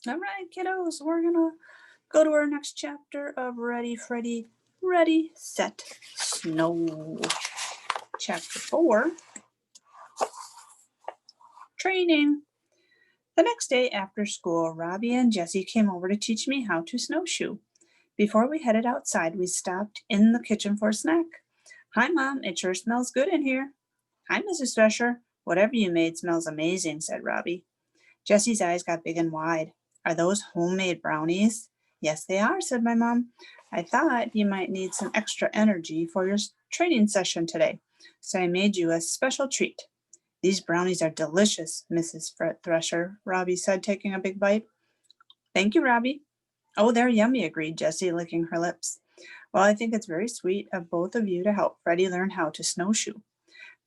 All right, kiddos, we're gonna go to our next chapter of Ready, Freddy, Ready, Set, Snow. Chapter 4, Training. The next day after school, Robbie and Jessie came over to teach me how to snowshoe. Before we headed outside, we stopped in the kitchen for a snack. Hi, Mom, it sure smells good in here. Hi, Mrs. Thresher. Whatever you made smells amazing, said Robbie. Jessie's eyes got big and wide. Are those homemade brownies? Yes, they are, said my mom. I thought you might need some extra energy for your training session today, so I made you a special treat. These brownies are delicious, Mrs. Thresher, Robbie said, taking a big bite. Thank you, Robbie. Oh, they're yummy, agreed Jessie, licking her lips. Well, I think it's very sweet of both of you to help Freddie learn how to snowshoe.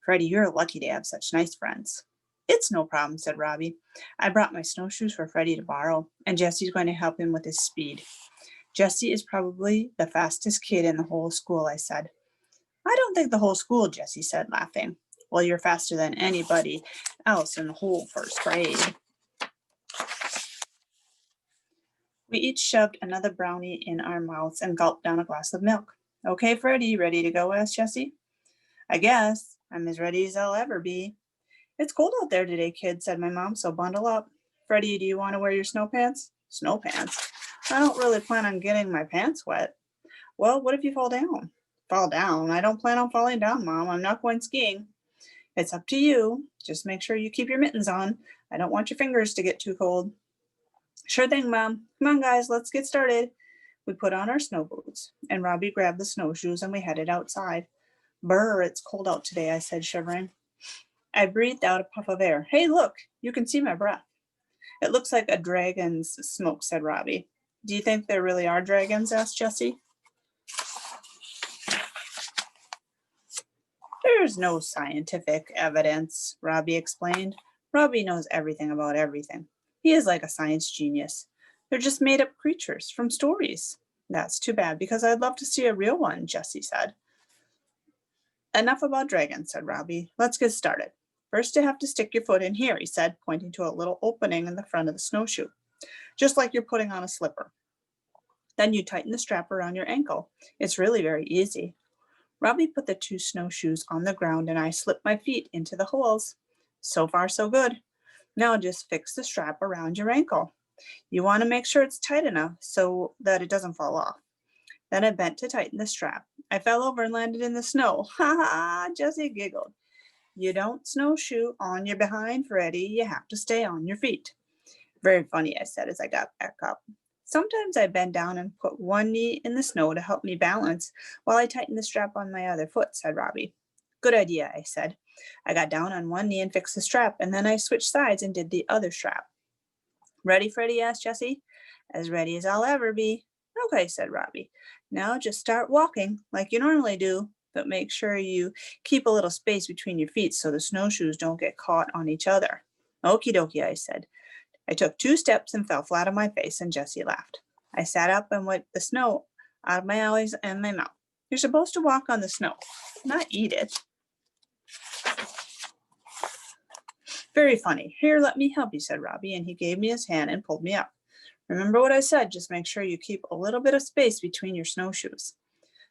Freddie, you're lucky to have such nice friends. It's no problem, said Robbie. I brought my snowshoes for Freddie to borrow, and Jesse's going to help him with his speed. Jesse is probably the fastest kid in the whole school, I said. I don't think the whole school, Jesse said, laughing. Well, you're faster than anybody else in the whole first grade. We each shoved another brownie in our mouths and gulped down a glass of milk. Okay, Freddie, ready to go? Asked Jesse. I guess. I'm as ready as I'll ever be. It's cold out there today, kid, said my mom, so bundle up. Freddie, do you want to wear your snow pants? Snow pants? I don't really plan on getting my pants wet. Well, what if you fall down? Fall down? I don't plan on falling down, Mom. I'm not going skiing. It's up to you. Just make sure you keep your mittens on. I don't want your fingers to get too cold. Sure thing, Mom. Come on, guys, let's get started. We put on our snow boots, and Robbie grabbed the snowshoes and we headed outside. Brr, it's cold out today, I said, shivering. I breathed out a puff of air. Hey, look, you can see my breath. It looks like a dragon's smoke, said Robbie. Do you think there really are dragons? Asked Jessie. There's no scientific evidence, Robbie explained. Robbie knows everything about everything. He is like a science genius. They're just made up creatures from stories. That's too bad, because I'd love to see a real one, Jessie said. Enough about dragons, said Robbie. Let's get started. First, you have to stick your foot in here, he said, pointing to a little opening in the front of the snowshoe, just like you're putting on a slipper. Then you tighten the strap around your ankle. It's really very easy. Robbie put the two snowshoes on the ground and I slipped my feet into the holes. So far, so good. Now just fix the strap around your ankle. You want to make sure it's tight enough so that it doesn't fall off. Then I bent to tighten the strap. I fell over and landed in the snow. Ha ha, Jessie giggled. You don't snowshoe on your behind, Freddie. You have to stay on your feet. Very funny, I said as I got back up. Sometimes I bend down and put one knee in the snow to help me balance while I tighten the strap on my other foot, said Robbie. Good idea, I said. I got down on one knee and fixed the strap, and then I switched sides and did the other strap. Ready, Freddie? Asked Jessie. As ready as I'll ever be. Okay, said Robbie. Now just start walking like you normally do, but make sure you keep a little space between your feet so the snowshoes don't get caught on each other. Okie dokie, I said. I took 2 steps and fell flat on my face, and Jessie laughed. I sat up and wiped the snow out of my eyes and my mouth. You're supposed to walk on the snow, not eat it. Very funny. Here, let me help you, said Robbie, and he gave me his hand and pulled me up. Remember what I said, just make sure you keep a little bit of space between your snowshoes.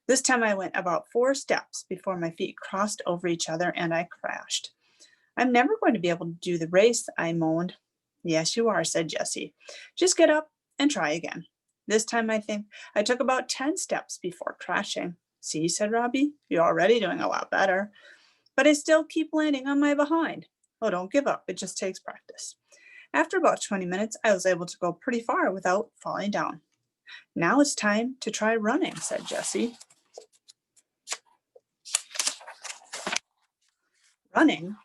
This time I went about 4 steps before my feet crossed over each other and I crashed. I'm never going to be able to do the race, I moaned. Yes, you are, said Jessie. Just get up and try again. This time I think I took about 10 steps before crashing. See, said Robbie, you're already doing a lot better. But I still keep landing on my behind. Oh, don't give up. It just takes practice. After about 20 minutes, I was able to go pretty far without falling down. Now it's time to try running, said Jessie. Running?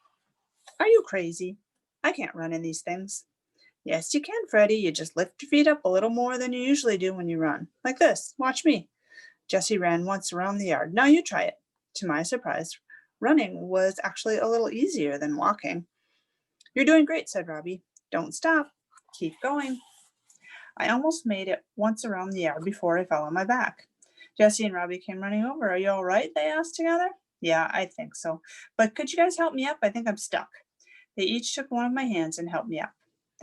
Are you crazy? I can't run in these things. Yes, you can, Freddie. You just lift your feet up a little more than you usually do when you run. Like this. Watch me. Jessie ran once around the yard. Now you try it. To my surprise, running was actually a little easier than walking. You're doing great, said Robbie. Don't stop. Keep going. I almost made it once around the yard before I fell on my back. Jessie and Robbie came running over. Are you all right? They asked together. Yeah, I think so. But could you guys help me up? I think I'm stuck. They each took one of my hands and helped me up.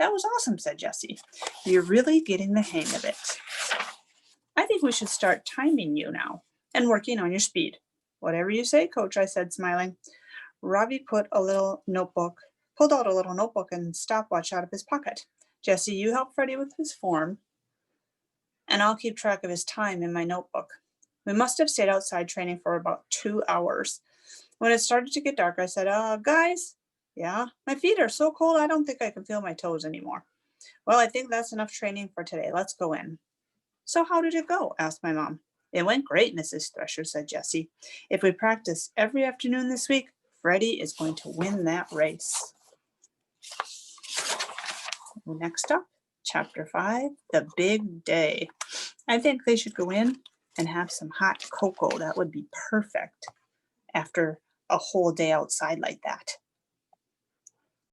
That was awesome, said Jessie. You're really getting the hang of it. I think we should start timing you now and working on your speed. Whatever you say, Coach, I said, smiling. Robbie pulled out a little notebook and stopwatch out of his pocket. Jessie, you help Freddie with his form, and I'll keep track of his time in my notebook. We must have stayed outside training for about 2 hours. When it started to get dark, I said, guys, yeah, my feet are so cold I don't think I can feel my toes anymore. Well, I think that's enough training for today. Let's go in. So how did it go? Asked my mom. It went great, Mrs. Thresher, said Jessie. If we practice every afternoon this week, Freddie is going to win that race. Next up, Chapter 5, The Big Day. I think they should go in and have some hot cocoa. That would be perfect after a whole day outside like that.